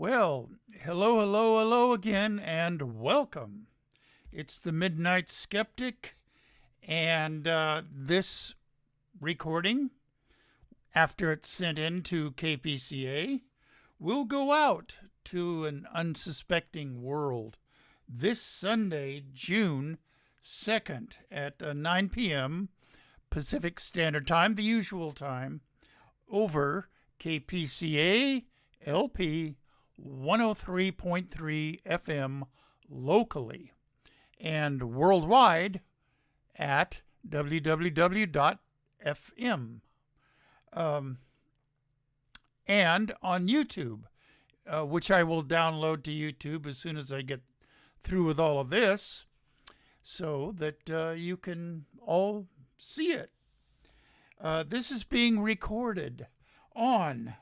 Well, hello, hello, hello again, and welcome. It's the Midnight Skeptic, and this recording, after it's sent in to KPCA, will go out to an unsuspecting world this Sunday, June 2nd at 9 p.m. Pacific Standard Time, the usual time, over KPCA LP 103.3 FM locally and worldwide at www.fm and on YouTube, which I will download to YouTube as soon as I get through with all of this so that you can all see it. This is being recorded on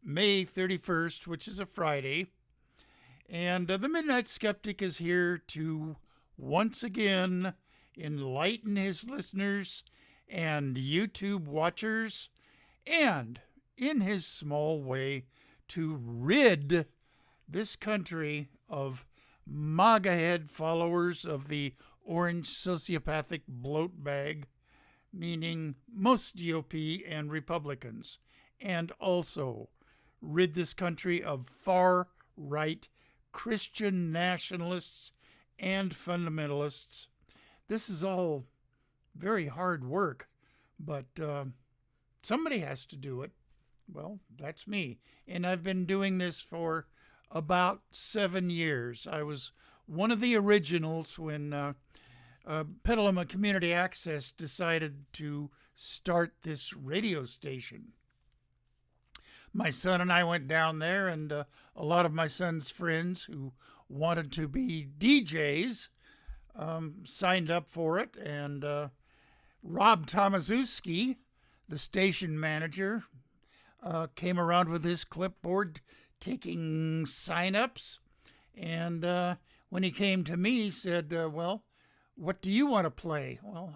May 31st, which is a Friday, and the Midnight Skeptic is here to once again enlighten his listeners and YouTube watchers, and in his small way to rid this country of MAGA head followers of the orange sociopathic bloat bag, meaning most GOP and Republicans, and also rid this country of far-right Christian nationalists and fundamentalists. This is all very hard work, but somebody has to do it. Well, that's me. And I've been doing this for about 7 years. I was one of the originals when Petaluma Community Access decided to start this radio station. My son and I went down there, and a lot of my son's friends who wanted to be DJs signed up for it. And Rob Tomaszewski, the station manager, came around with his clipboard taking sign-ups. And when he came to me, he said, well, what do you want to play? Well,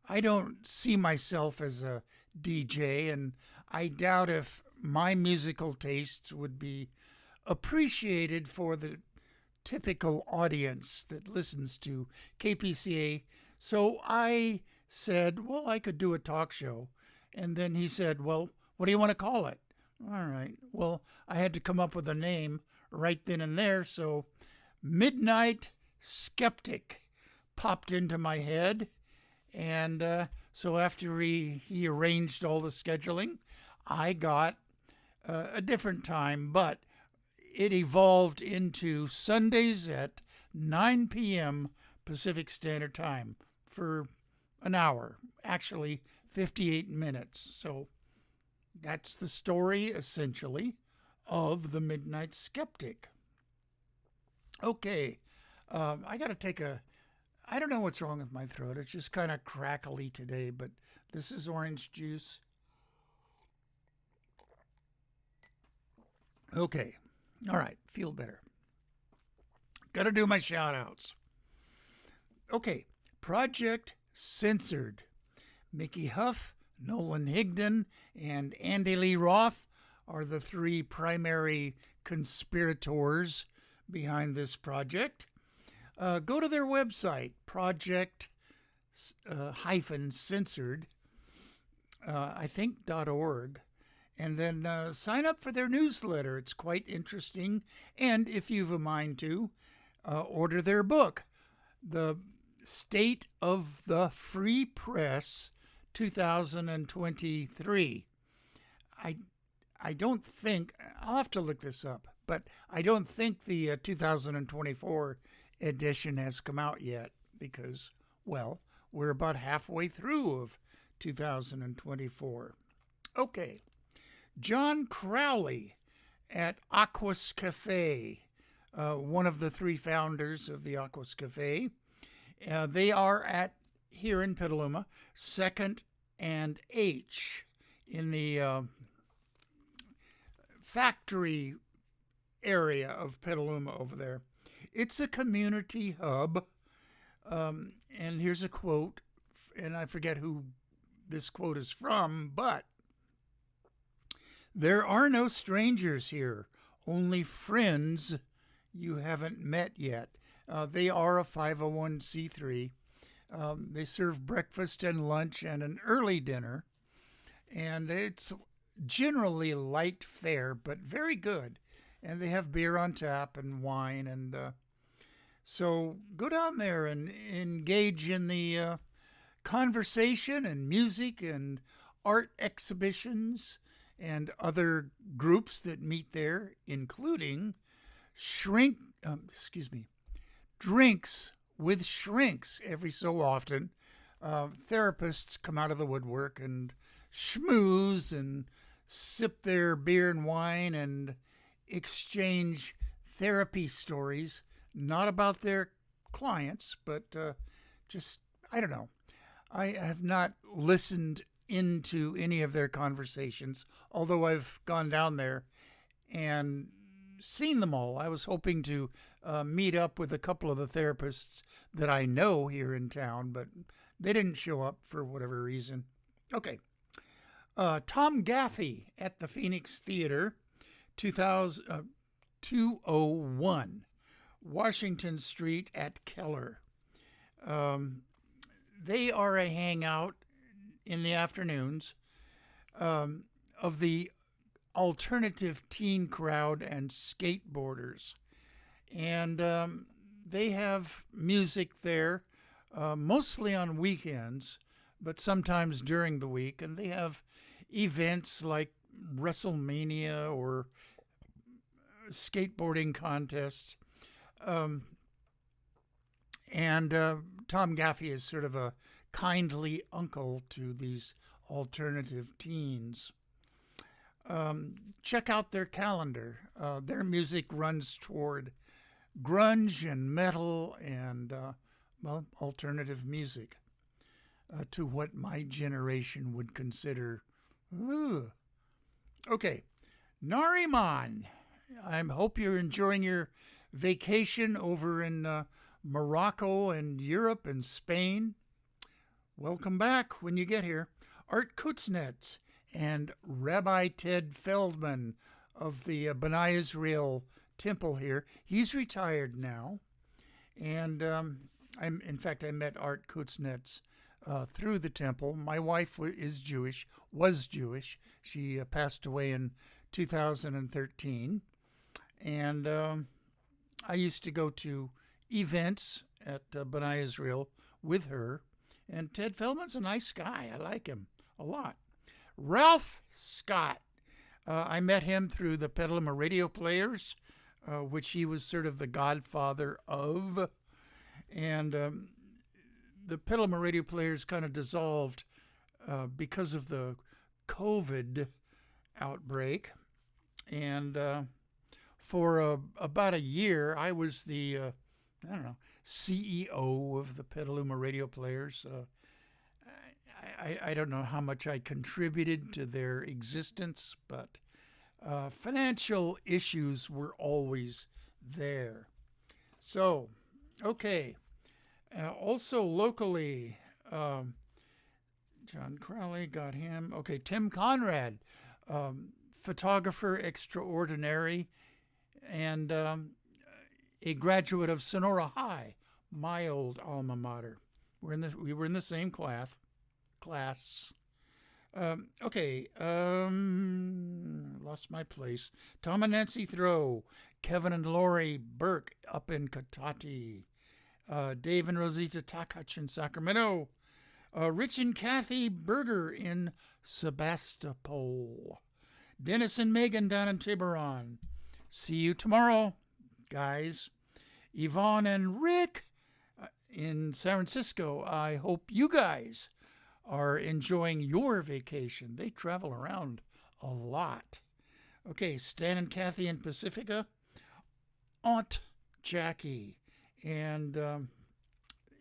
I don't see myself as a DJ, and I doubt if my musical tastes would be appreciated for the typical audience that listens to KPCA. So I said, well, I could do a talk show. And then he said, well, what do you want to call it? All right. Well, I had to come up with a name right then and there. So Midnight Skeptic popped into my head. And so after he arranged all the scheduling, I got a different time, but it evolved into Sundays at 9 p.m. Pacific Standard Time for an hour, actually 58 minutes. So that's the story, essentially, of the Midnight Skeptic. Okay, I got to take I don't know what's wrong with my throat. It's just kind of crackly today, but this is orange juice. Okay. All right. Feel better. Got to do my shout outs. Okay. Project Censored. Mickey Huff, Nolan Higdon, and Andy Lee Roth are the three primary conspirators behind this project. Go to their website, project-censored, I think .org. And then sign up for their newsletter. It's quite interesting. And if you've a mind to, order their book, The State of the Free Press 2023. I don't think, I'll have to look this up, but I don't think the 2024 edition has come out yet because, well, we're about halfway through of 2024. Okay. John Crowley at Aquas Cafe, one of the three founders of the Aquas Cafe. They are at, here in Petaluma, 2nd and H in the factory area of Petaluma over there. It's a community hub. And here's a quote, and I forget who this quote is from, but there are no strangers here. only friends you haven't met yet. They are a 501c3. They serve breakfast and lunch and an early dinner, and it's generally light fare, but very good. And they have beer on tap and wine, and so go down there and engage in the conversation and music and art exhibitions and other groups that meet there, including drinks with shrinks every so often. Therapists come out of the woodwork and schmooze and sip their beer and wine and exchange therapy stories, not about their clients, but just, I don't know. I have not listened into any of their conversations, although I've gone down there and seen them all. I was hoping to meet up with a couple of the therapists that I know here in town, but they didn't show up for whatever reason. Okay. Tom Gaffey at the Phoenix Theater, 201 Washington Street at Keller. They are a hangout in the afternoons of the alternative teen crowd and skateboarders. And they have music there, mostly on weekends, but sometimes during the week. And they have events like WrestleMania or skateboarding contests. And Tom Gaffey is sort of a kindly uncle to these alternative teens. Check out their calendar. Their music runs toward grunge and metal and, alternative music, to what my generation would consider. Ooh. Okay, Nariman. I hope you're enjoying your vacation over in Morocco and Europe and Spain. Welcome back when you get here. Art Kuznets and Rabbi Ted Feldman of the B'nai Israel temple here. He's retired now. And I met Art Kuznets through the temple. My wife was Jewish. She passed away in 2013. And I used to go to events at B'nai Israel with her. And Ted Feldman's a nice guy. I like him a lot. Ralph Scott. I met him through the Petaluma Radio Players, which he was sort of the godfather of. And the Petaluma Radio Players kind of dissolved because of the COVID outbreak. And for about a year, I was the, CEO of the Petaluma Radio Players. I don't know how much I contributed to their existence, but financial issues were always there. So, okay. Also locally, John Crowley, got him. Okay, Tim Conrad, photographer extraordinary, and a graduate of Sonora High, my old alma mater. We were in the same class. Lost my place. Tom and Nancy Throw, Kevin and Lori Burke up in Katati, Dave and Rosita Takach in Sacramento, Rich and Kathy Berger in Sebastopol, Dennis and Megan down in Tiburon. See you tomorrow, guys. Yvonne and Rick in San Francisco. I hope you guys are enjoying your vacation. They travel around a lot. Okay, Stan and Kathy in Pacifica. Aunt Jackie and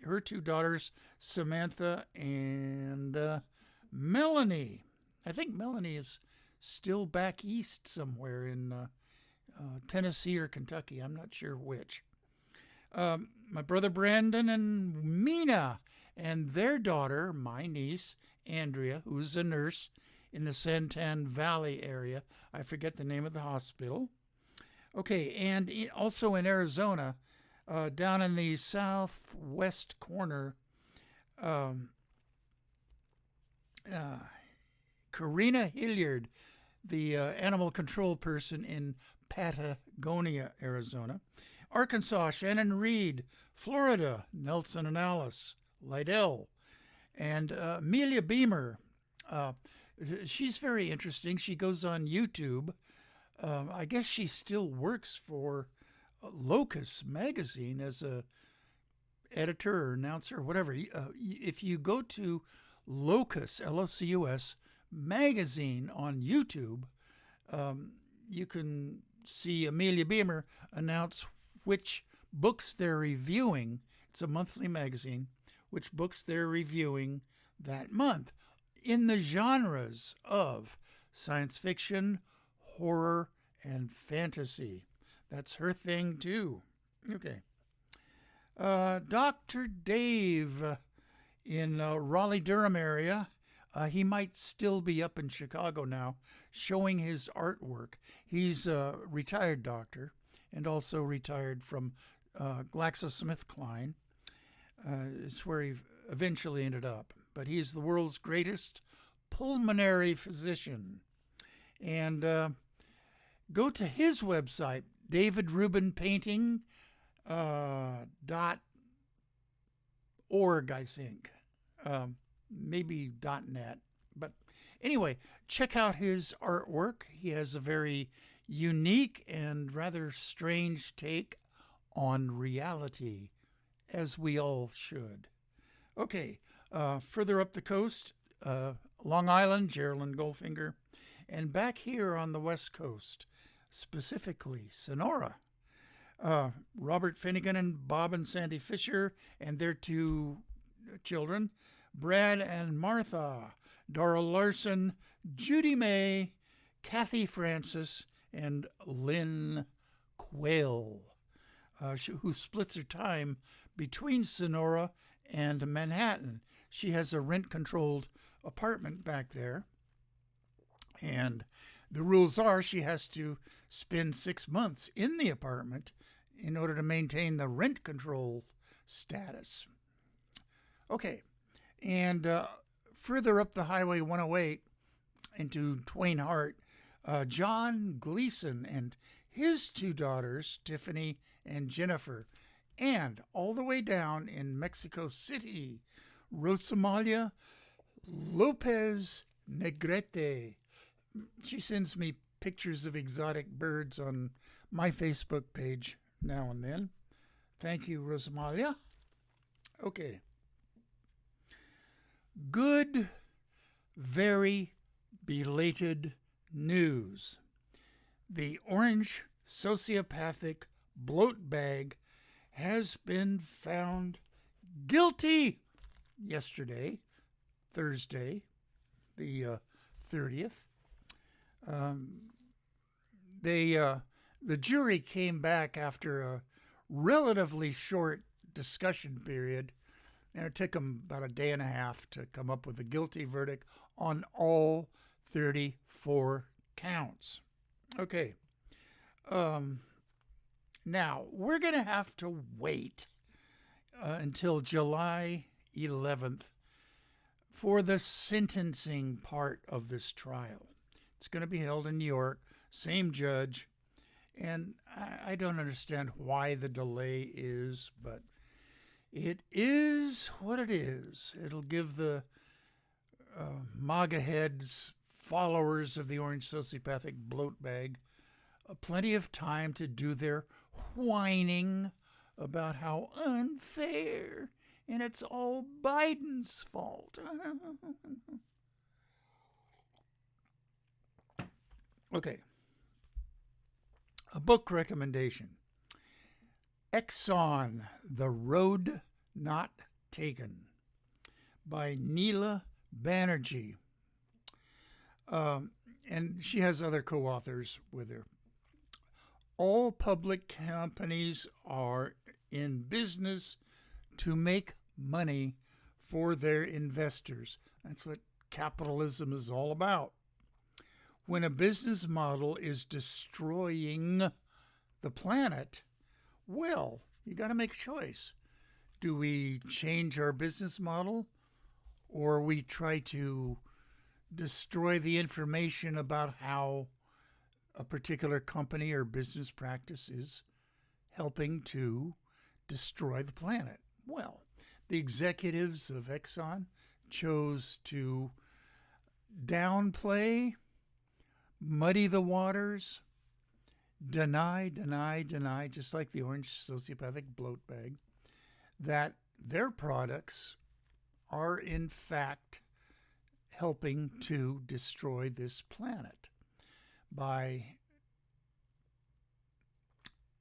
her two daughters, Samantha and Melanie. I think Melanie is still back east somewhere in Tennessee or Kentucky. I'm not sure which. My brother Brandon and Mina and their daughter, my niece, Andrea, who's a nurse in the Santan Valley area. I forget the name of the hospital. Okay, and also in Arizona, down in the southwest corner, um, Karina Hilliard, the animal control person in Patagonia, Arizona. Arkansas, Shannon Reed. Florida, Nelson and Alice Lydell. And Amelia Beamer. She's very interesting. She goes on YouTube. I guess she still works for Locus magazine as a editor or announcer or whatever. If you go to Locus, Locus magazine on YouTube, you can see Amelia Beamer announce which books they're reviewing. It's a monthly magazine, which books they're reviewing that month in the genres of science fiction, horror, and fantasy. That's her thing too. Okay. Dr. Dave in Raleigh-Durham area. He might still be up in Chicago now showing his artwork. He's a retired doctor and also retired from GlaxoSmithKline. It's where he eventually ended up. But he's the world's greatest pulmonary physician. And go to his website, davidrubinpainting.org, I think. Maybe .net. But anyway, check out his artwork. He has a very unique and rather strange take on reality, as we all should. Okay, further up the coast, Long Island, Geraldine Goldfinger, and back here on the West Coast, specifically Sonora, Robert Finnegan and Bob and Sandy Fisher and their two children, Brad and Martha, Dora Larson, Judy May, Kathy Francis, and Lynn Quayle, who splits her time between Sonora and Manhattan. She has a rent-controlled apartment back there, and the rules are she has to spend 6 months in the apartment in order to maintain the rent control status. Okay, and further up the Highway 108 into Twain Harte, John Gleason and his two daughters, Tiffany and Jennifer, and all the way down in Mexico City, Rosamalia Lopez Negrete. She sends me pictures of exotic birds on my Facebook page now and then. Thank you, Rosamalia. Okay. Good, very belated news. The orange sociopathic bloat bag has been found guilty yesterday, Thursday, the 30th. The jury came back after a relatively short discussion period, and it took them about a day and a half to come up with a guilty verdict on all 34 counts. Okay. Now, we're going to have to wait until July 11th for the sentencing part of this trial. It's going to be held in New York, same judge, and I don't understand why the delay is, but it is what it is. It'll give the MAGA heads, followers of the orange sociopathic bloat bag, plenty of time to do their whining about how unfair and it's all Biden's fault. Okay. A book recommendation. Exxon, The Road Not Taken by Neela Banerjee. And she has other co-authors with her. All public companies are in business to make money for their investors. That's what capitalism is all about. When a business model is destroying the planet, well, you got to make a choice. Do we change our business model, or we try to destroy the information about how a particular company or business practice is helping to destroy the planet? Well, the executives of Exxon chose to downplay, muddy the waters, deny, just like the orange sociopathic bloat bag, that their products are in fact helping to destroy this planet.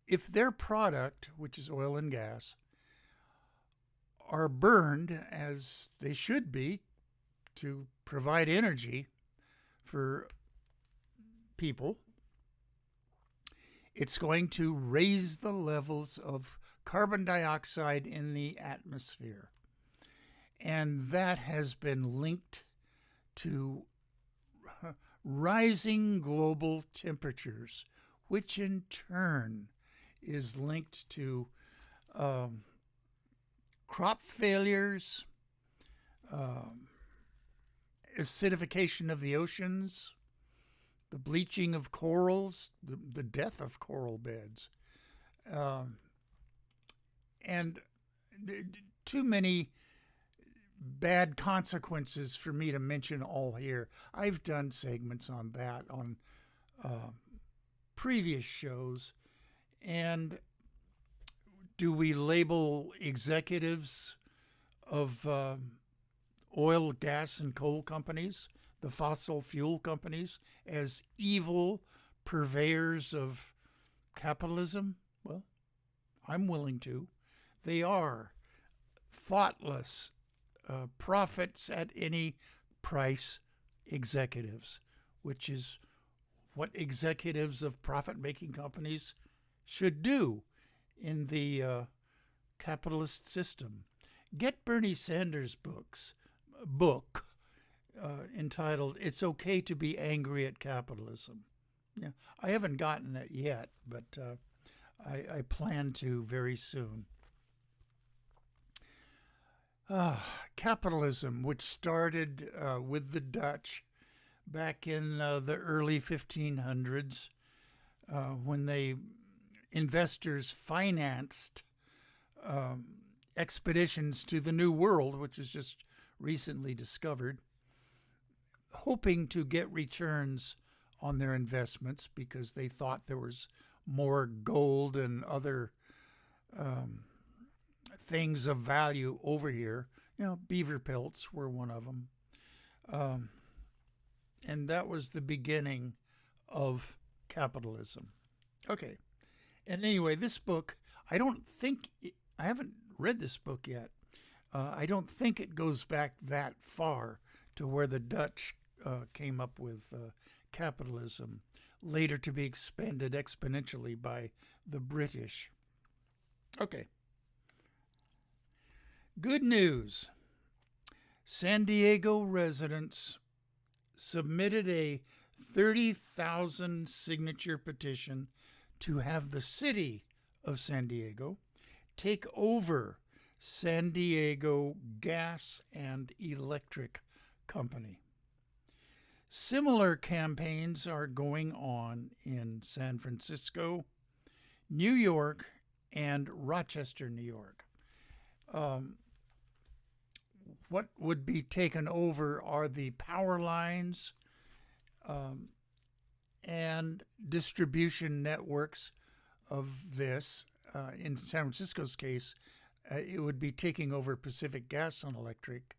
If their product, which is oil and gas, are burned as they should be to provide energy for people, it's going to raise the levels of carbon dioxide in the atmosphere. And that has been linked to rising global temperatures, which in turn is linked to crop failures, acidification of the oceans, the bleaching of corals, the death of coral beds, and too many bad consequences for me to mention all here. I've done segments on that on previous shows. And do we label executives of oil, gas, and coal companies, the fossil fuel companies, as evil purveyors of capitalism? Well, I'm willing to. They are thoughtless, profits at any price executives, which is what executives of profit-making companies should do in the capitalist system. Get Bernie Sanders' book entitled "It's Okay to Be Angry at Capitalism." Yeah, I haven't gotten it yet, but I plan to very soon. Capitalism, which started with the Dutch back in the early 1500s, when investors financed expeditions to the New World, which was just recently discovered, hoping to get returns on their investments because they thought there was more gold and other things of value over here. Beaver pelts were one of them. And that was the beginning of capitalism. Okay. And anyway, this book, I haven't read this book yet. I don't think it goes back that far to where the Dutch came up with capitalism, later to be expanded exponentially by the British. Okay. Good news. San Diego residents submitted a 30,000 signature petition to have the city of San Diego take over San Diego Gas and Electric Company. Similar campaigns are going on in San Francisco, New York, and Rochester, New York. What would be taken over are the power lines and distribution networks of this. In San Francisco's case, it would be taking over Pacific Gas and Electric,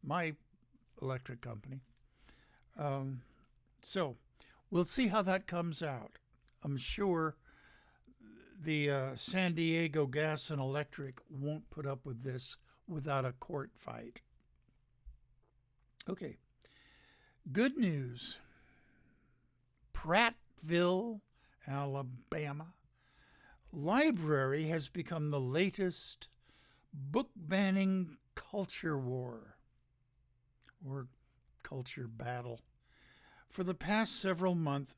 my electric company. So we'll see how that comes out. I'm sure the San Diego Gas and Electric won't put up with this without a court fight. Okay. Good news. Prattville, Alabama library has become the latest book banning culture war or culture battle. For the past several months,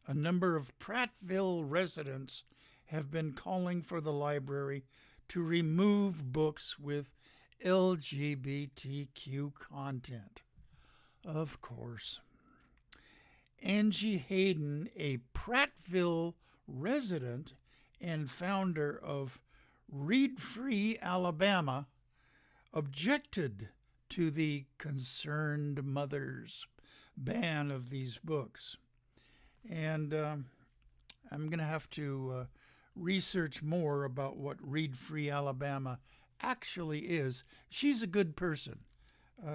a number of Prattville residents have been calling for the library to remove books with LGBTQ content. Of course. Angie Hayden, a Prattville resident and founder of Read Free Alabama, objected to the Concerned Mothers ban of these books. And I'm going to have to research more about what Read Free Alabama actually is. She's a good person.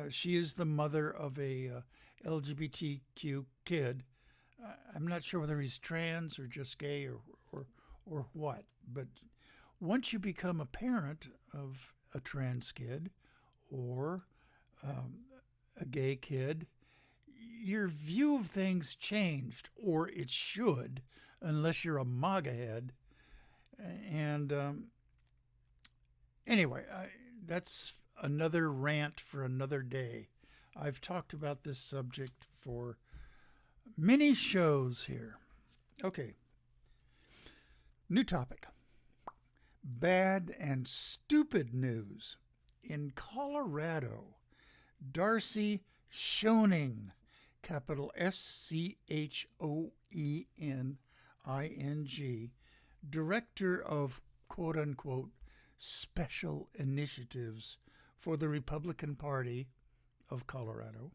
She is the mother of a LGBTQ kid. I'm not sure whether he's trans or just gay or what, but once you become a parent of a trans kid or a gay kid, your view of things changed, or it should, unless you're a MAGA head. And anyway, that's another rant for another day. I've talked about this subject for many shows here. Okay. New topic. Bad and stupid news. In Colorado, Darcy Schoening, capital SCHOENING, director of quote-unquote special initiatives for the Republican Party of Colorado,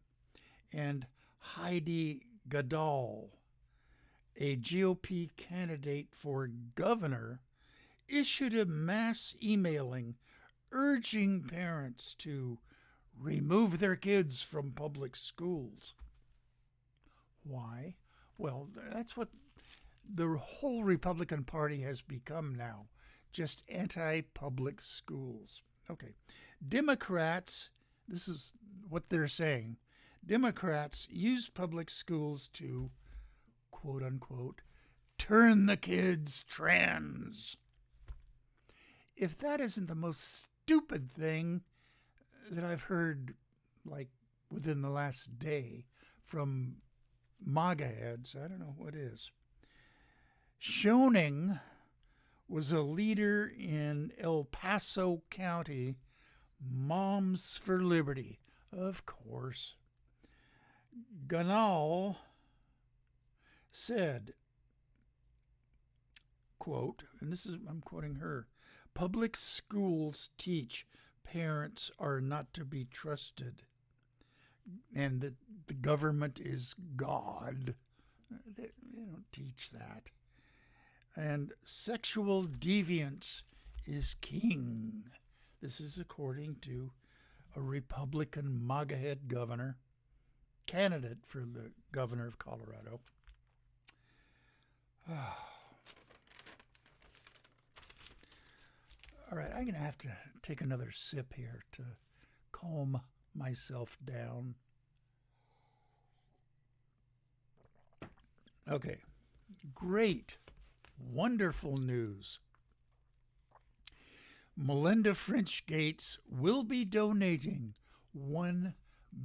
and Heidi Goodall, a GOP candidate for governor, issued a mass emailing urging parents to remove their kids from public schools. Why? Well, that's what the whole Republican Party has become now, just anti-public schools. Okay. Democrats, this is what they're saying, Democrats use public schools to, quote-unquote, turn the kids trans. If that isn't the most stupid thing that I've heard, like, within the last day from MAGA heads, I don't know what is. Schoening was a leader in El Paso County, Moms for Liberty, of course. Goodall said, quote, and this is, I'm quoting her, public schools teach parents are not to be trusted and that the government is God. They don't teach that. And sexual deviance is king. This is according to a Republican MAGA head governor, candidate for the governor of Colorado. All right, I'm going to have to take another sip here to calm myself down. Okay, great, wonderful news. Melinda Gates will be donating $1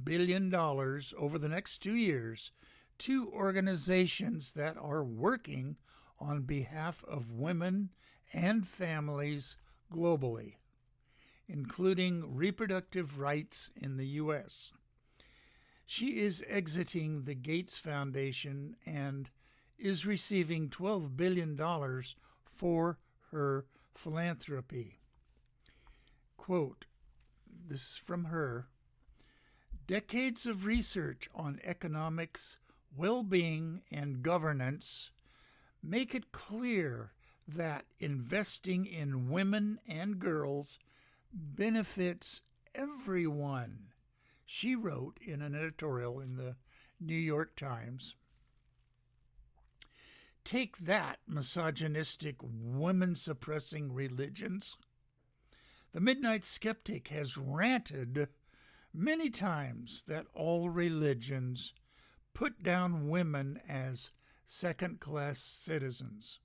billion over the next 2 years to organizations that are working on behalf of women and families globally, including reproductive rights in the U.S. She is exiting the Gates Foundation and is receiving $12 billion for her philanthropy. Quote, this is from her, decades of research on economics, well-being, and governance make it clear that investing in women and girls benefits everyone, she wrote in an editorial in the New York Times. Take that, misogynistic, women-suppressing religions. The Midnight Skeptic has ranted many times that all religions put down women as second-class citizens.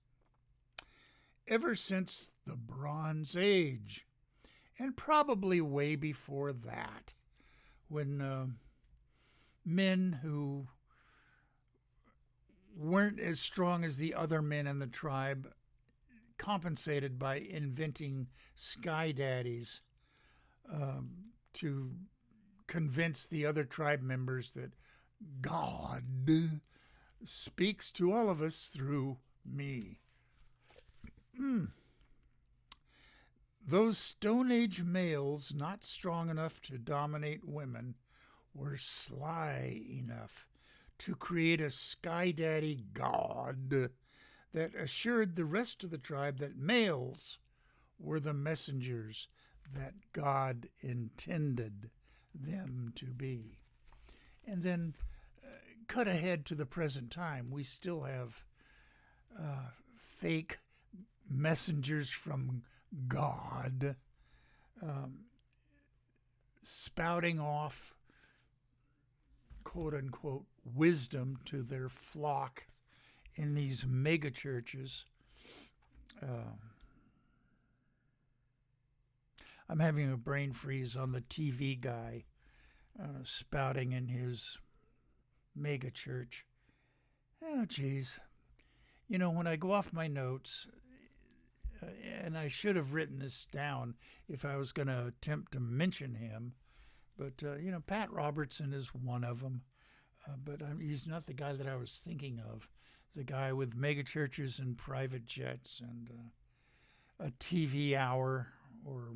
Ever since the Bronze Age, and probably way before that, when men who weren't as strong as the other men in the tribe, compensated by inventing sky daddies to convince the other tribe members that God speaks to all of us through me. Those Stone Age males not strong enough to dominate women were sly enough to create a sky daddy god that assured the rest of the tribe that males were the messengers that God intended them to be. And then cut ahead to the present time, we still have fake messengers from God spouting off, quote unquote, wisdom to their flock in these mega churches. I'm having a brain freeze on the TV guy spouting in his mega church. Oh, geez. You know, when I go off my notes, and I should have written this down if I was going to attempt to mention him, but, you know, Pat Robertson is one of them, but he's not the guy that I was thinking of, the guy with mega churches and private jets and a TV hour or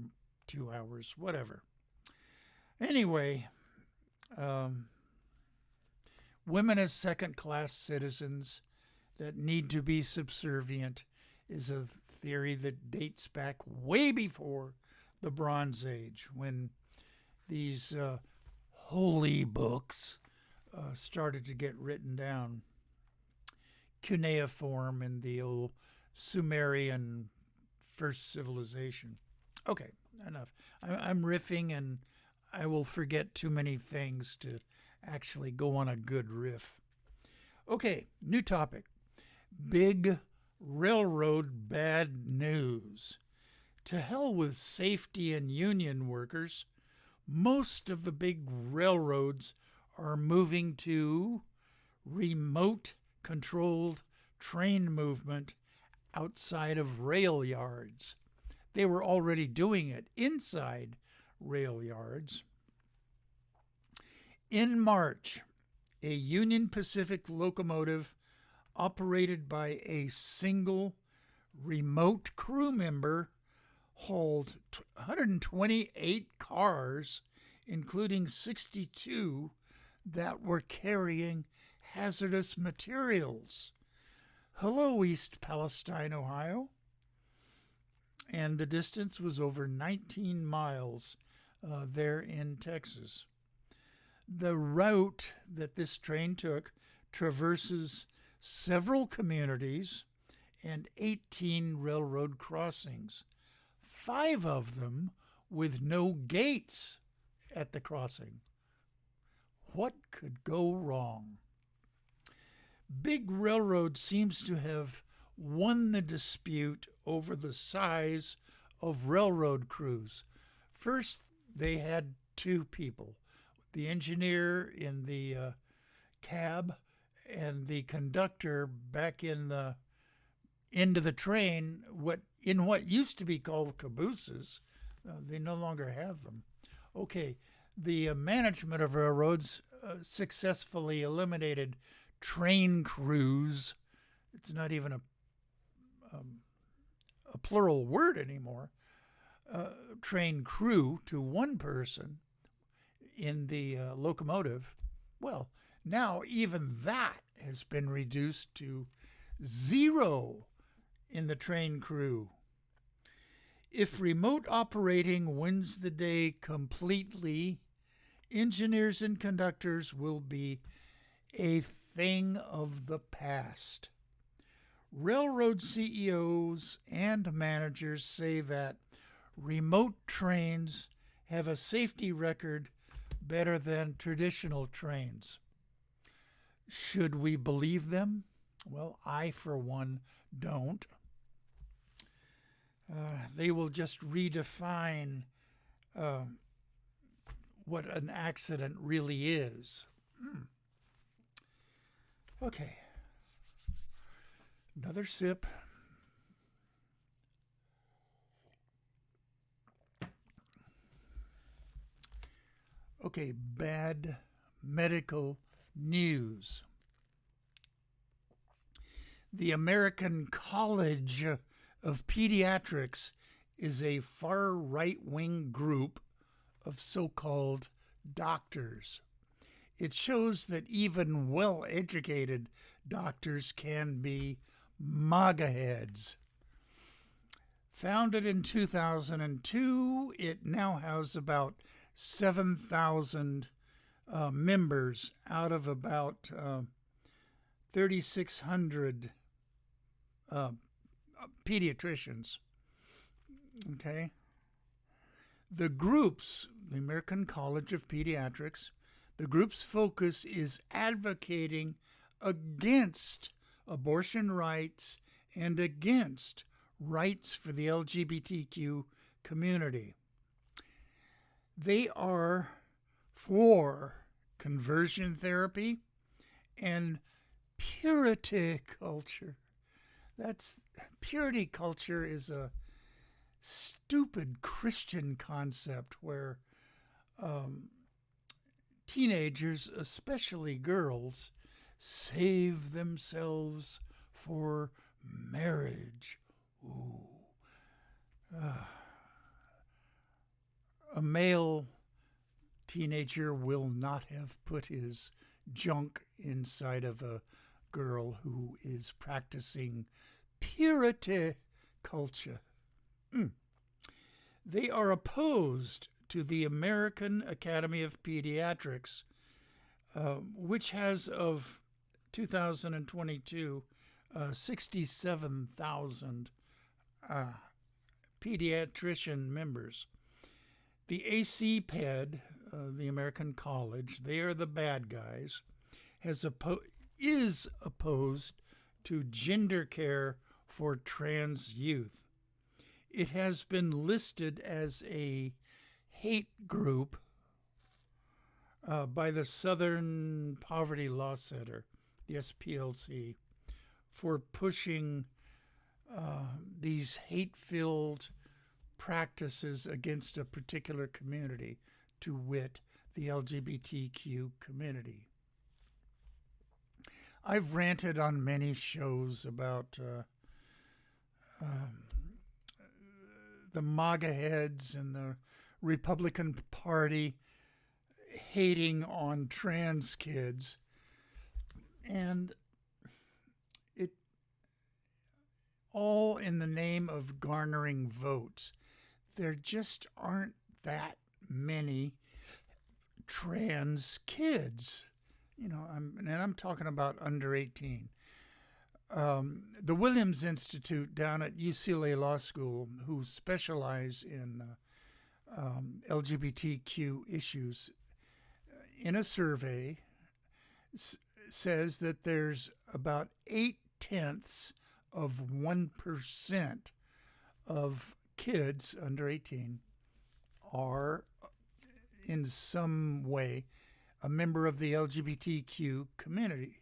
2 hours, whatever. Anyway, women as second-class citizens that need to be subservient is a theory that dates back way before the Bronze Age, when these holy books started to get written down. Cuneiform in the old Sumerian first civilization. Okay, enough. I'm riffing, and I will forget too many things to actually go on a good riff. Okay, new topic. Big railroad bad news. To hell with safety and union workers. Most of the big railroads are moving to remote controlled train movement outside of rail yards. They were already doing it inside rail yards. In March, a Union Pacific locomotive operated by a single remote crew member hauled 128 cars, including 62 that were carrying hazardous materials. Hello, East Palestine, Ohio. And the distance was over 19 miles there in Texas. The route that this train took traverses several communities and 18 railroad crossings, 5 of them with no gates at the crossing. What could go wrong? Big Railroad seems to have won the dispute over the size of railroad crews. First, they had 2 people, the engineer in the cab and the conductor back in the end of the train, what used to be called cabooses. They no longer have them. Okay, the management of railroads successfully eliminated train crews. It's not even a plural word anymore. Train crew to 1 person in the locomotive. Well, now even that has been reduced to 0 in the train crew. If remote operating wins the day completely, engineers and conductors will be a thing of the past. Railroad CEOs and managers say that remote trains have a safety record better than traditional trains. Should we believe them? Well, I, for one, don't. They will just redefine what an accident really is. Okay. Another sip. Okay, bad medical news. The American College of Pediatrics is a far right-wing group of so-called doctors. It shows that even well-educated doctors can be MAGA heads. Founded in 2002, it now has about 7,000 members out of about 3,600 pediatricians. Okay. The groups, the American College of Pediatrics, the group's focus is advocating against abortion rights and against rights for the LGBTQ community. They are for conversion therapy and purity culture. Purity culture is a stupid Christian concept where teenagers, especially girls, save themselves for marriage. Ooh. A male teenager will not have put his junk inside of a girl who is practicing purity culture. They are opposed to the American Academy of Pediatrics, which has of 2022 67,000 pediatrician members. The ACPED, the American College, they are the bad guys, is opposed to gender care for trans youth. It has been listed as a hate group by the Southern Poverty Law Center, the SPLC, for pushing these hate-filled practices against a particular community, to wit, the LGBTQ community. I've ranted on many shows about the MAGA heads and the Republican Party hating on trans kids, and it all in the name of garnering votes. There just aren't that many trans kids, I'm talking about under 18. The Williams Institute down at UCLA Law School, who specialize in LGBTQ issues, in a survey says that there's about 0.8% of kids under 18 are in some way a member of the LGBTQ community.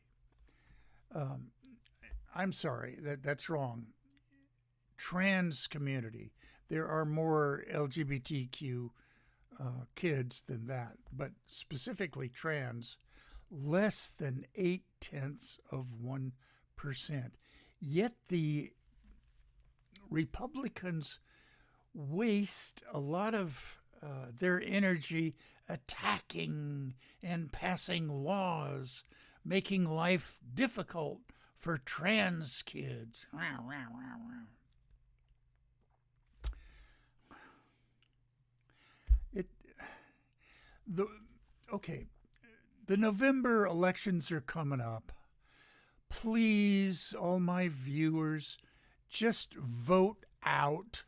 I'm sorry, that's wrong. Trans community. There are more LGBTQ kids than that, but specifically trans, less than 0.8%. Yet the Republicans waste a lot of their energy attacking and passing laws, making life difficult for trans kids. The November elections are coming up. Please, all my viewers, just vote out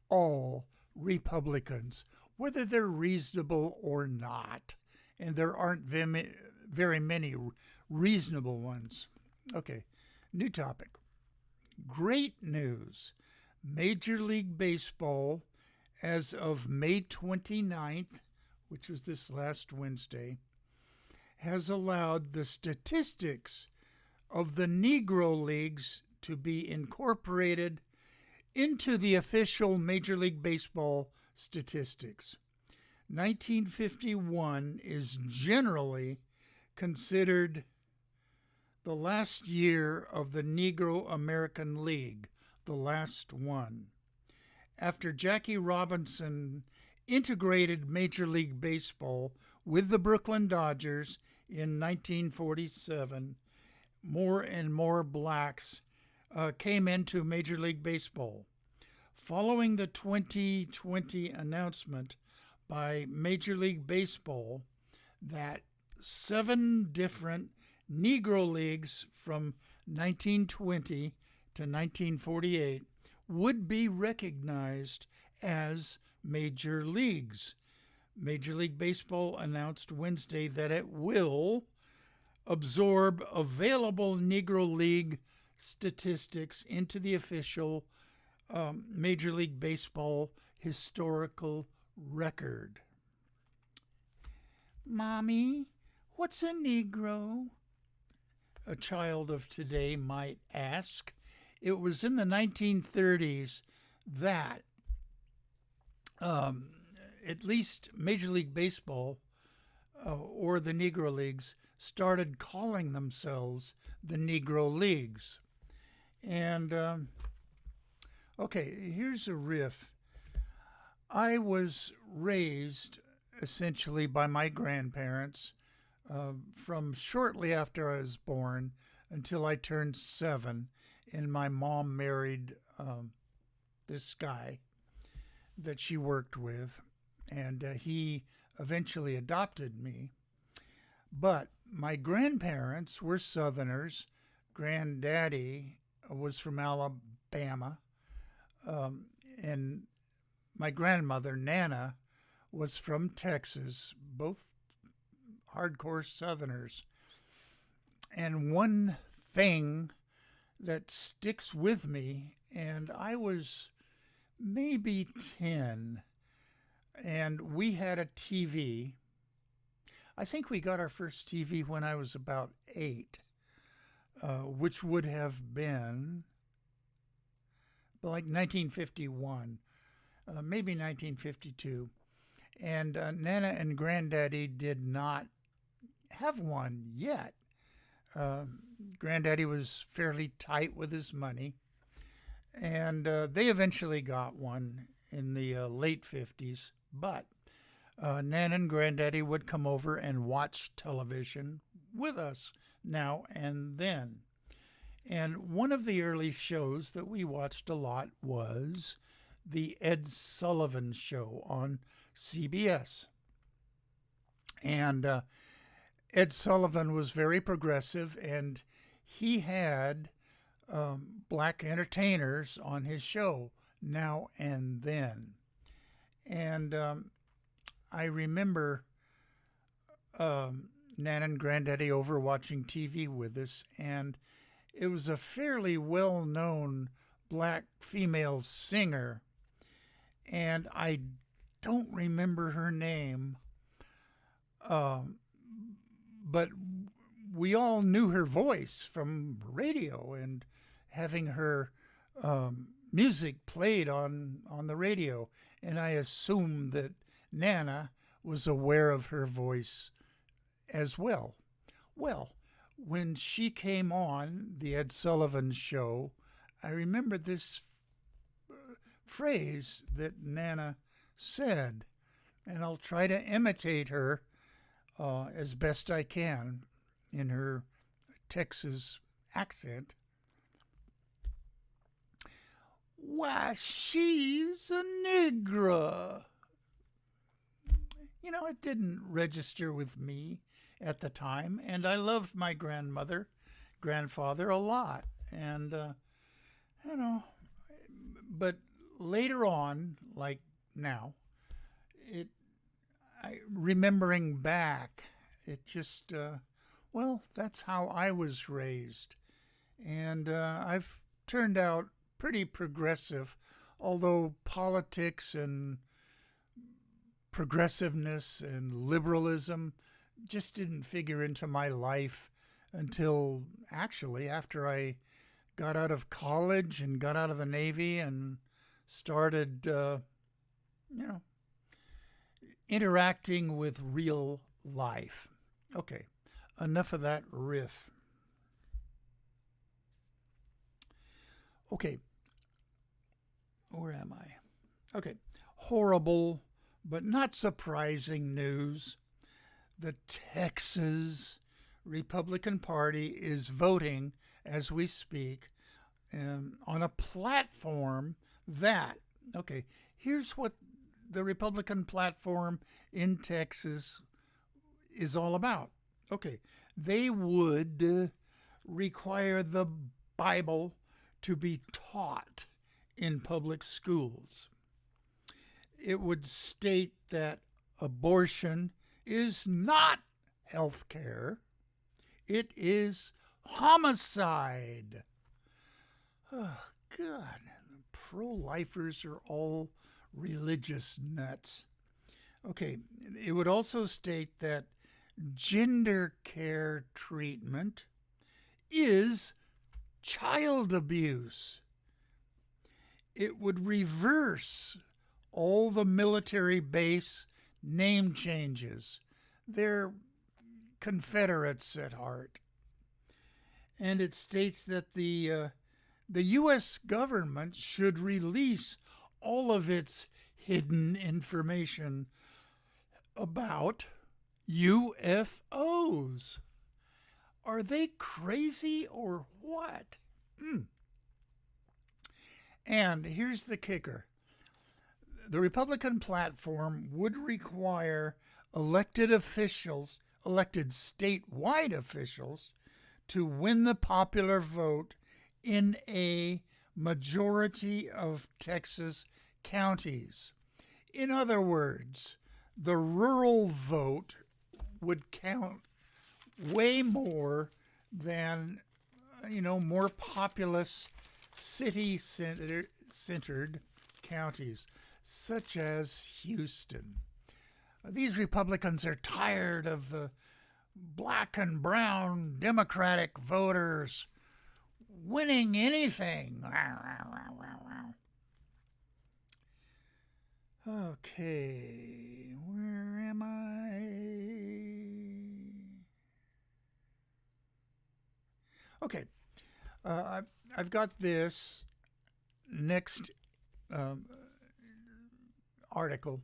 all Republicans, whether they're reasonable or not. And there aren't very many reasonable ones. Okay, new topic. Great news. Major League Baseball, as of May 29th, which was this last Wednesday, has allowed the statistics of the Negro leagues to be incorporated into the official Major League Baseball statistics. 1951 is generally considered the last year of the Negro American League, the last one. After Jackie Robinson integrated Major League Baseball with the Brooklyn Dodgers in 1947, more and more blacks came into Major League Baseball. Following the 2020 announcement by Major League Baseball that 7 different Negro leagues from 1920 to 1948 would be recognized as major leagues. Major League Baseball announced Wednesday that it will absorb available Negro League statistics into the official Major League Baseball historical record. Mommy, what's a Negro? A child of today might ask. It was in the 1930s that at least Major League Baseball or the Negro Leagues started calling themselves the Negro Leagues. And, okay, here's a riff. I was raised essentially by my grandparents from shortly after I was born until I turned 7, and my mom married this guy that she worked with, and he eventually adopted me. But my grandparents were Southerners. Granddaddy was from Alabama, and my grandmother, Nana, was from Texas, both hardcore Southerners. And one thing that sticks with me, and I was maybe 10, and we had a TV. I think we got our first TV when I was about 8, which would have been like 1951, maybe 1952. And Nana and Granddaddy did not have one yet. Granddaddy was fairly tight with his money, and they eventually got one in the late 50s. But Nana and Granddaddy would come over and watch television with us now and then. And one of the early shows that we watched a lot was the Ed Sullivan Show on CBS. And Ed Sullivan was very progressive, and he had black entertainers on his show now and then. And I remember Nana and Granddaddy over watching TV with us, and it was a fairly well-known black female singer, and I don't remember her name, but we all knew her voice from radio and having her music played on the radio, and I assumed that Nana was aware of her voice as well. Well, when she came on the Ed Sullivan Show, I remember this phrase that Nana said, and I'll try to imitate her as best I can in her Texas accent. Why, she's a Negro. You know, it didn't register with me at the time, and I loved my grandfather a lot, and you know, but later on, like now, remembering back, it just well, that's how I was raised, and I've turned out pretty progressive, although politics and progressiveness and liberalism just didn't figure into my life until actually after I got out of college and got out of the Navy and started, interacting with real life. Okay, enough of that riff. Okay, where am I? Okay, horrible but not surprising news. The Texas Republican Party is voting as we speak on a platform that, okay, here's what the Republican platform in Texas is all about. Okay, they would require the Bible to be taught in public schools. It would state that abortion is not health care, it is homicide. Oh, God. Pro-lifers are all religious nuts. Okay, it would also state that gender care treatment is child abuse. It would reverse all the military base name changes. They're Confederates at heart. And it states that the U.S. government should release all of its hidden information about UFOs. Are they crazy or what? And here's the kicker. The Republican platform would require elected statewide officials, to win the popular vote in a majority of Texas counties. In other words, the rural vote would count way more than, more populous city-centered counties, such as Houston. These Republicans are tired of the black and brown Democratic voters winning anything. Okay, where am I? Okay, I've got this next article,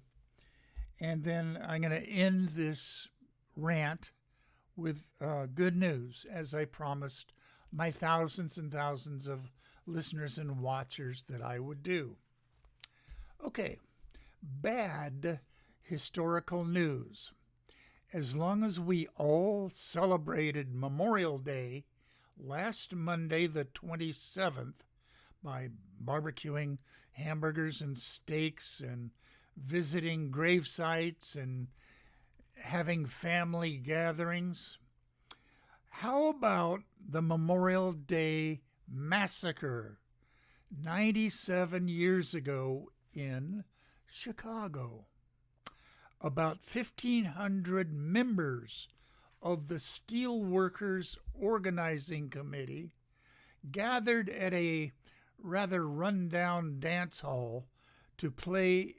and then I'm going to end this rant with good news, as I promised my thousands and thousands of listeners and watchers that I would do. Okay, bad historical news. As long as we all celebrated Memorial Day last Monday, the 27th, by barbecuing hamburgers and steaks and visiting grave sites and having family gatherings, how about the Memorial Day Massacre 97 years ago in Chicago? About 1,500 members of the Steelworkers Organizing Committee gathered at a rather run-down dance hall to plan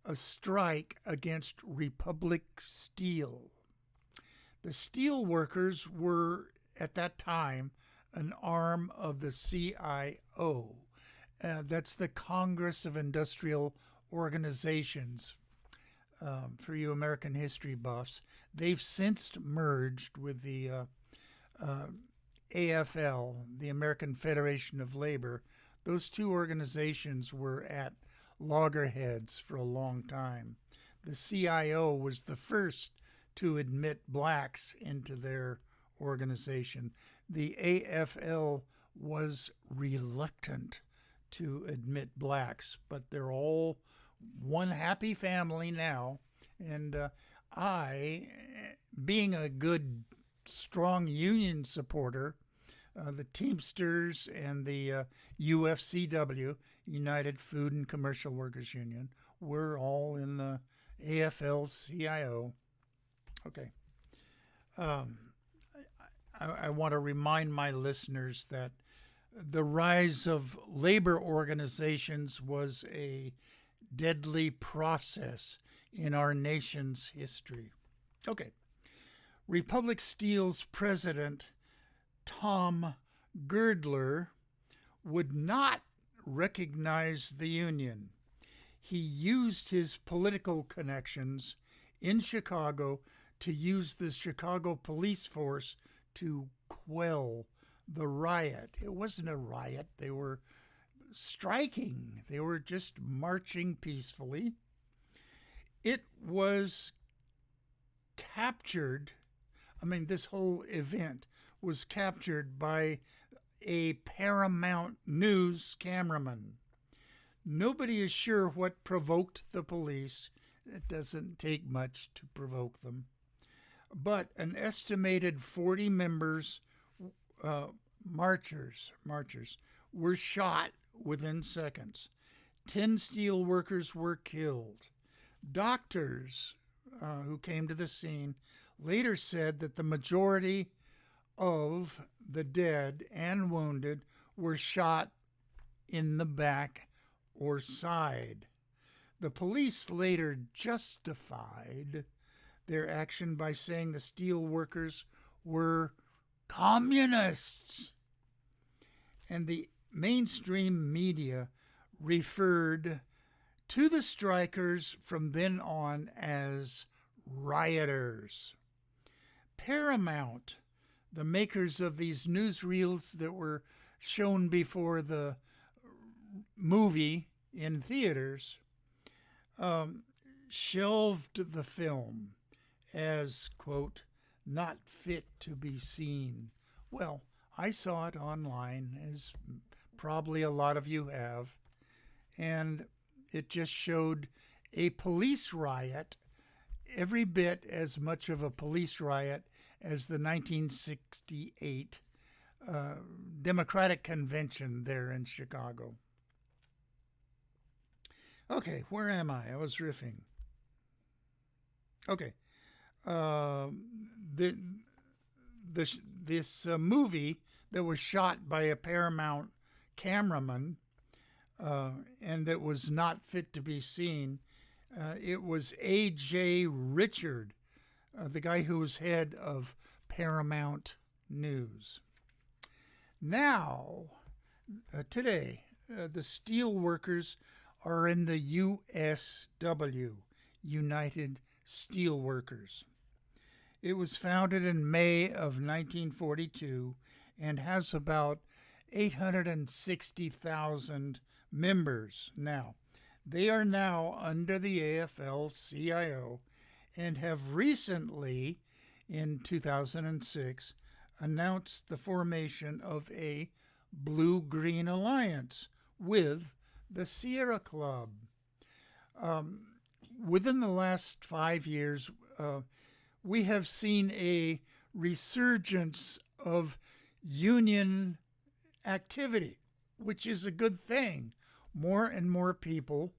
a strike against Republic Steel. The steelworkers were, at that time, an arm of the CIO. That's the Congress of Industrial Organizations. For you American history buffs, they've since merged with the AFL, the American Federation of Labor. Those two organizations were at loggerheads for a long time. The CIO was the first to admit blacks into their organization. The AFL was reluctant to admit blacks, but they're all one happy family now. And I, being a good, strong union supporter, the Teamsters and the UFCW, United Food and Commercial Workers Union, we're all in the AFL-CIO. Okay. I want to remind my listeners that the rise of labor organizations was a deadly process in our nation's history. Okay. Republic Steel's president, Tom Girdler, would not recognize the union. He used his political connections in Chicago to use the Chicago police force to quell the riot. It wasn't a riot. They were striking. They were just marching peacefully. It was captured. This whole event was captured by a Paramount News cameraman. Nobody is sure what provoked the police. It doesn't take much to provoke them. But an estimated 40 members, marchers, were shot within seconds. 10 steel workers were killed. Doctors who came to the scene later said that the majority of the dead and wounded were shot in the back or side. The police later justified their action by saying the steel workers were communists. And the mainstream media referred to the strikers from then on as rioters. Paramount, the makers of these newsreels that were shown before the movie in theaters, shelved the film as, quote, not fit to be seen. Well, I saw it online, as probably a lot of you have, and it just showed a police riot, every bit as much of a police riot as the 1968 Democratic Convention there in Chicago. Okay, where am I? I was riffing. Okay. This movie that was shot by a Paramount cameraman and that was not fit to be seen, it was A.J. Richard, the guy who was head of Paramount News. Now, today, the steel workers are in the USW, United Steelworkers. It was founded in May of 1942 and has about 860,000 members now. They are now under the AFL-CIO and have recently, in 2006, announced the formation of a Blue-Green Alliance with the Sierra Club. Within the last 5 years, we have seen a resurgence of union activity, which is a good thing. More and more people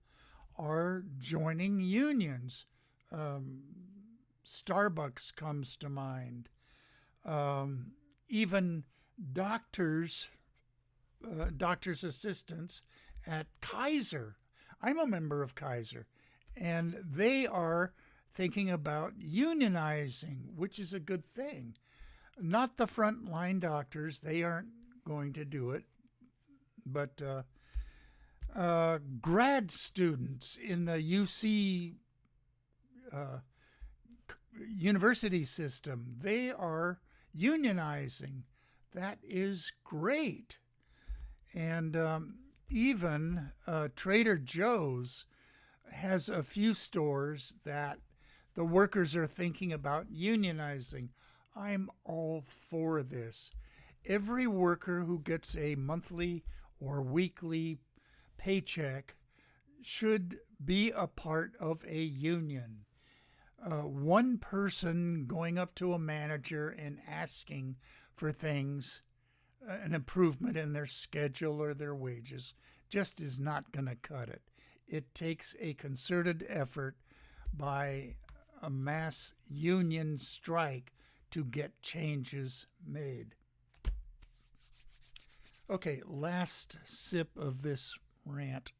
are joining unions. Starbucks comes to mind. Even doctors' assistants at Kaiser. I'm a member of Kaiser, and they are thinking about unionizing, which is a good thing. Not the frontline doctors, they aren't going to do it, but grad students in the UC university system, they are unionizing. That is great. And even Trader Joe's has a few stores that the workers are thinking about unionizing. I'm all for this. Every worker who gets a monthly or weekly paycheck should be a part of a union. One person going up to a manager and asking for things, an improvement in their schedule or their wages, just is not going to cut it. It takes a concerted effort by a mass union strike to get changes made. Okay, last sip of this rant.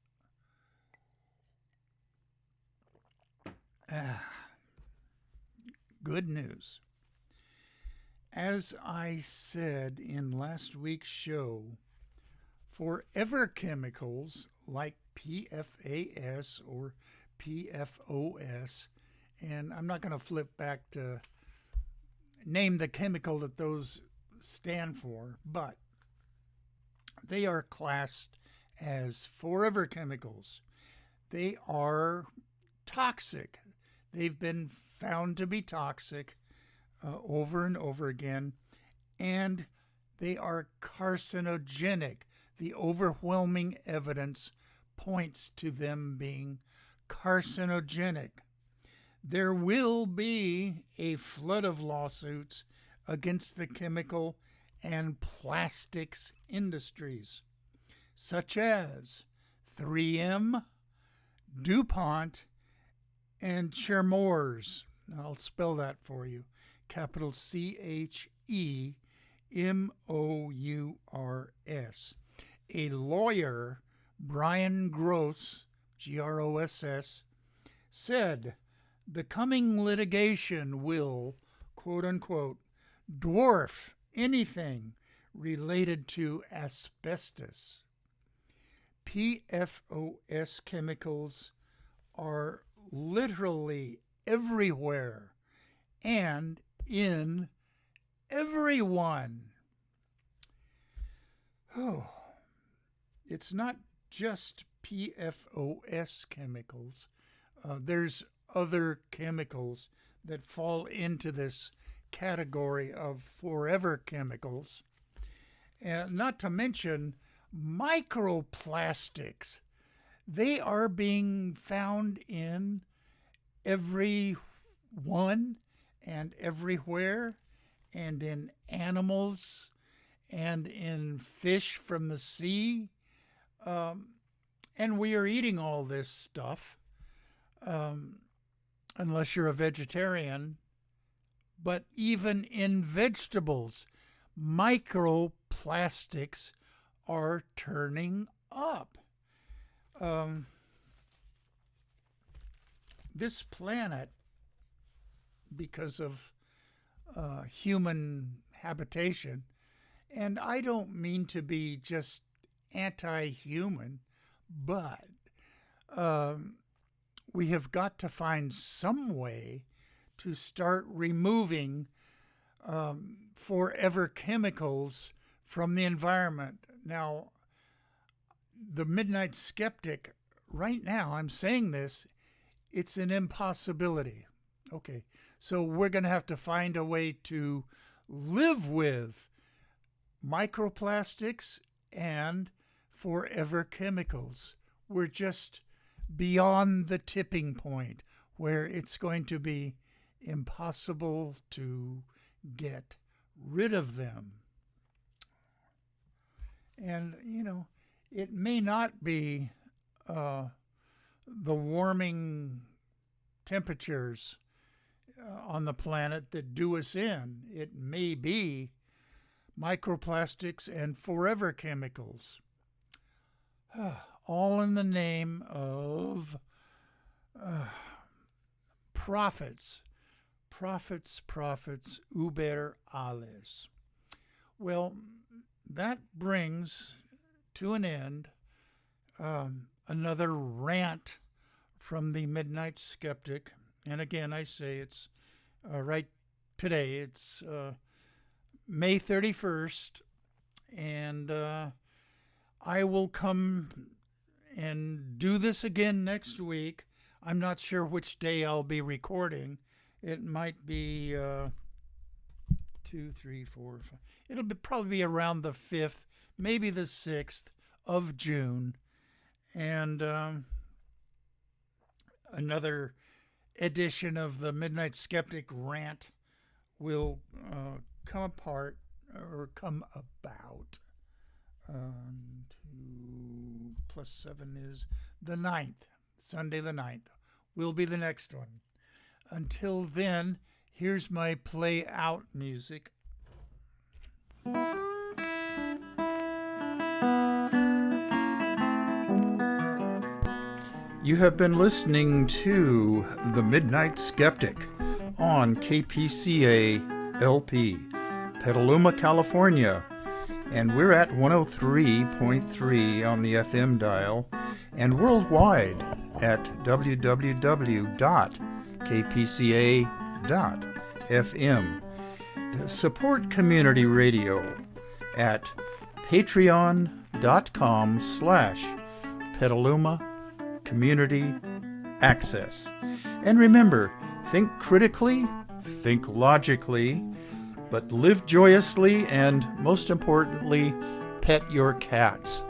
Good news. As I said in last week's show, forever chemicals like PFAS or PFOS, and I'm not going to flip back to name the chemical that those stand for, but they are classed as forever chemicals. They are toxic. They've been found to be toxic over and over again, and they are carcinogenic. The overwhelming evidence points to them being carcinogenic. There will be a flood of lawsuits against the chemical and plastics industries, such as 3M, DuPont, and Chemours. I'll spell that for you. Capital CHEMOURS. A lawyer, Brian Gross, Gross, said the coming litigation will, quote unquote, dwarf anything related to asbestos. PFOS chemicals are literally everywhere and in everyone. Oh, it's not just PFOS chemicals. There's other chemicals that fall into this category of forever chemicals. And not to mention microplastics. They are being found in everyone and everywhere, and in animals, and in fish from the sea. And we are eating all this stuff, unless you're a vegetarian. But even in vegetables, microplastics are turning up. This planet, because of human habitation, and I don't mean to be just anti-human, but we have got to find some way to start removing forever chemicals from the environment. Now, the Midnight Skeptic, right now, I'm saying this, it's an impossibility. Okay, so we're going to have to find a way to live with microplastics and forever chemicals. We're just beyond the tipping point where it's going to be impossible to get rid of them. And, it may not be the warming temperatures on the planet that do us in. It may be microplastics and forever chemicals, all in the name of profits, über alles. Well, that brings to an end another rant from the Midnight Skeptic. And again, I say it's right today. It's May 31st, and I will come and do this again next week. I'm not sure which day I'll be recording. It might be 2, 3, 4, 5. It'll probably be around the 5th, maybe the 6th of June. And another edition of the Midnight Skeptic rant will come about. 2 plus 7 is the 9th. Sunday the 9th will be the next one. Until then, Here's my play out music. You have been listening to The Midnight Skeptic on KPCA LP, Petaluma, California. And we're at 103.3 on the FM dial and worldwide at www.kpca.fm. Support community radio at patreon.com/Petaluma Community Access. And remember, think critically, think logically, but live joyously, and most importantly, pet your cats.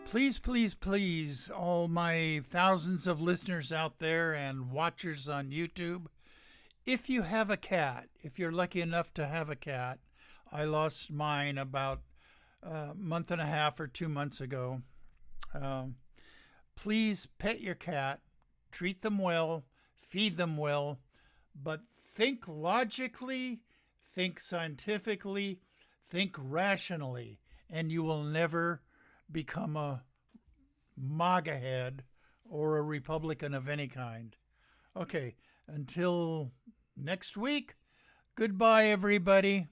Please, please, please, all my thousands of listeners out there and watchers on YouTube, if you have a cat, if you're lucky enough to have a cat, I lost mine about a month and a half or 2 months ago. Please pet your cat, treat them well, feed them well, but think logically, think scientifically, think rationally, and you will never become a MAGA head or a Republican of any kind. Okay, until next week, goodbye, everybody.